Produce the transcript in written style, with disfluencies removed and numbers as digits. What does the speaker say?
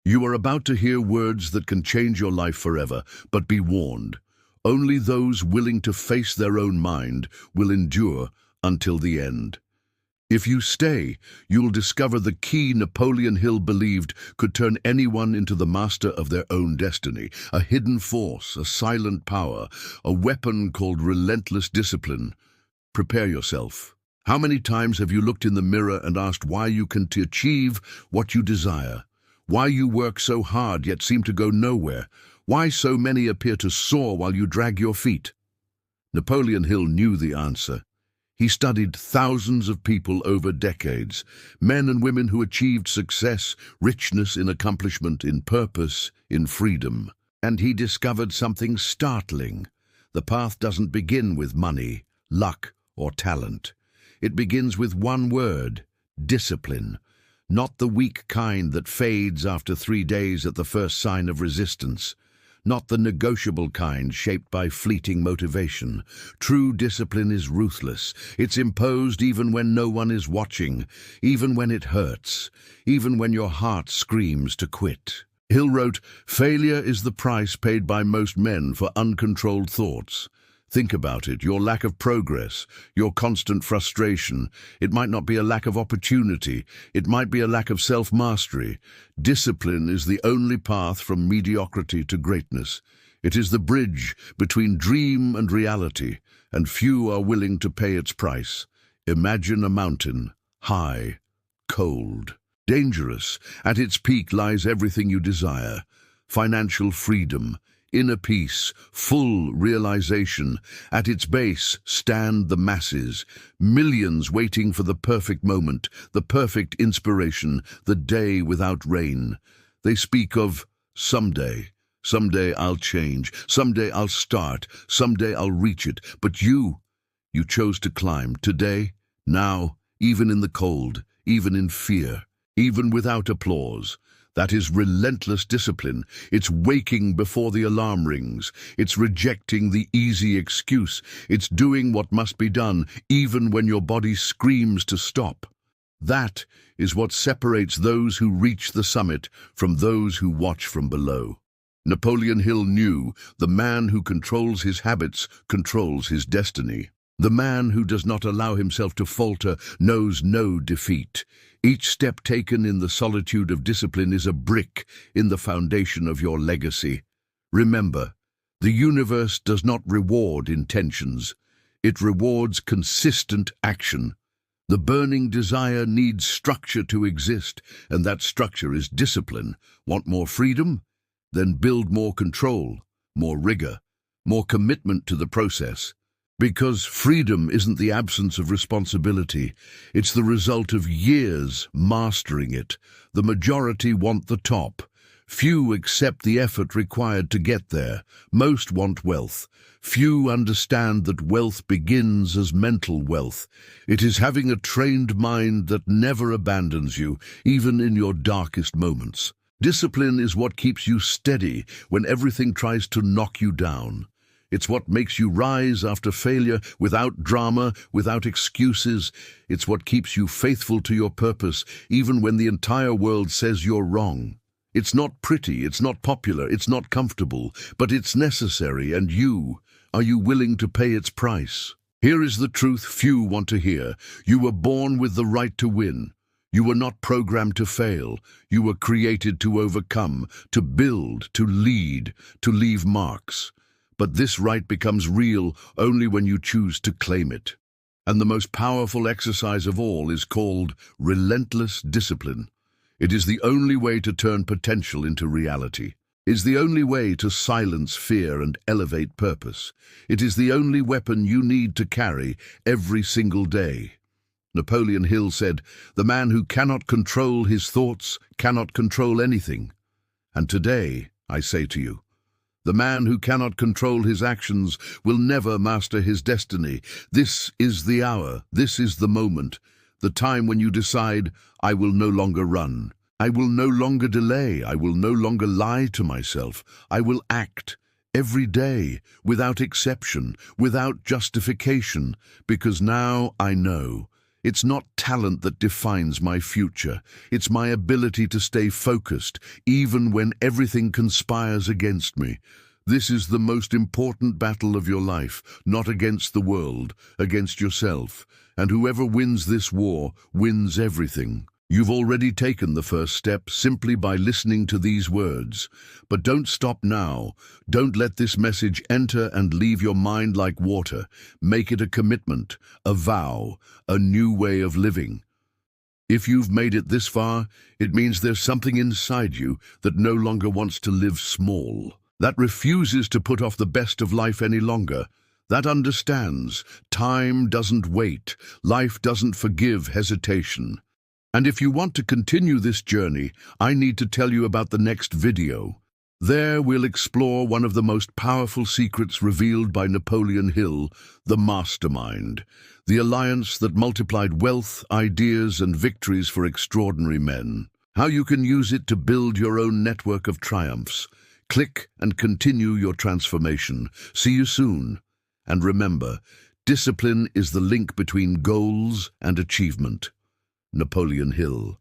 You are about to hear words that can change your life forever, but be warned. Only those willing to face their own mind will endure until the end. If you stay, you'll discover the key Napoleon Hill believed could turn anyone into the master of their own destiny, a hidden force, a silent power, a weapon called relentless discipline. Prepare yourself. How many times have you looked in the mirror and asked why you can achieve what you desire? Why you work so hard yet seem to go nowhere? Why so many appear to soar while you drag your feet? Napoleon Hill knew the answer. He studied thousands of people over decades, men and women who achieved success, richness in accomplishment, in purpose, in freedom. And he discovered something startling. The path doesn't begin with money, luck, or talent. It begins with one word: discipline. Not the weak kind that fades after 3 days at the first sign of resistance. Not the negotiable kind shaped by fleeting motivation. True discipline is ruthless. It's imposed even when no one is watching, even when it hurts, even when your heart screams to quit. Hill wrote, "Failure is the price paid by most men for uncontrolled thoughts." Think about it, your lack of progress, your constant frustration. It might not be a lack of opportunity, it might be a lack of self-mastery. Discipline is the only path from mediocrity to greatness. It is the bridge between dream and reality, and few are willing to pay its price. Imagine a mountain, high, cold, dangerous. At its peak lies everything you desire: financial freedom, inner peace, full realization. At its base stand the masses, millions waiting for the perfect moment, the perfect inspiration, the day without rain. They speak of someday. Someday I'll change. Someday I'll start. Someday I'll reach it. But you chose to climb today, now, even in the cold, even in fear, even without applause. That is relentless discipline. It's waking before the alarm rings. It's rejecting the easy excuse. It's doing what must be done, even when your body screams to stop. That is what separates those who reach the summit from those who watch from below. Napoleon Hill knew the man who controls his habits controls his destiny. The man who does not allow himself to falter knows no defeat. Each step taken in the solitude of discipline is a brick in the foundation of your legacy. Remember, the universe does not reward intentions. It rewards consistent action. The burning desire needs structure to exist, and that structure is discipline. Want more freedom? Then build more control, more rigor, more commitment to the process. Because freedom isn't the absence of responsibility, it's the result of years mastering it. The majority want the top. Few accept the effort required to get there. Most want wealth. Few understand that wealth begins as mental wealth. It is having a trained mind that never abandons you, even in your darkest moments. Discipline is what keeps you steady when everything tries to knock you down. It's what makes you rise after failure, without drama, without excuses. It's what keeps you faithful to your purpose, even when the entire world says you're wrong. It's not pretty, it's not popular, it's not comfortable, but it's necessary, and are you willing to pay its price? Here is the truth few want to hear. You were born with the right to win. You were not programmed to fail. You were created to overcome, to build, to lead, to leave marks. But this right becomes real only when you choose to claim it. And the most powerful exercise of all is called relentless discipline. It is the only way to turn potential into reality. It is the only way to silence fear and elevate purpose. It is the only weapon you need to carry every single day. Napoleon Hill said, "The man who cannot control his thoughts cannot control anything." And today, I say to you, the man who cannot control his actions will never master his destiny. This is the hour, this is the moment, the time when you decide, I will no longer run. I will no longer delay. I will no longer lie to myself. I will act every day, without exception, without justification, because now I know It's not talent that defines my future. It's my ability to stay focused, even when everything conspires against me. This is the most important battle of your life, not against the world, against yourself. And whoever wins this war wins everything. You've already taken the first step simply by listening to these words. But don't stop now. Don't let this message enter and leave your mind like water. Make it a commitment, a vow, a new way of living. If you've made it this far, it means there's something inside you that no longer wants to live small, that refuses to put off the best of life any longer, that understands time doesn't wait, life doesn't forgive hesitation. And if you want to continue this journey, I need to tell you about the next video. There we'll explore one of the most powerful secrets revealed by Napoleon Hill, the mastermind, the alliance that multiplied wealth, ideas, and victories for extraordinary men. How you can use it to build your own network of triumphs. Click and continue your transformation. See you soon. And remember, discipline is the link between goals and achievement. Napoleon Hill.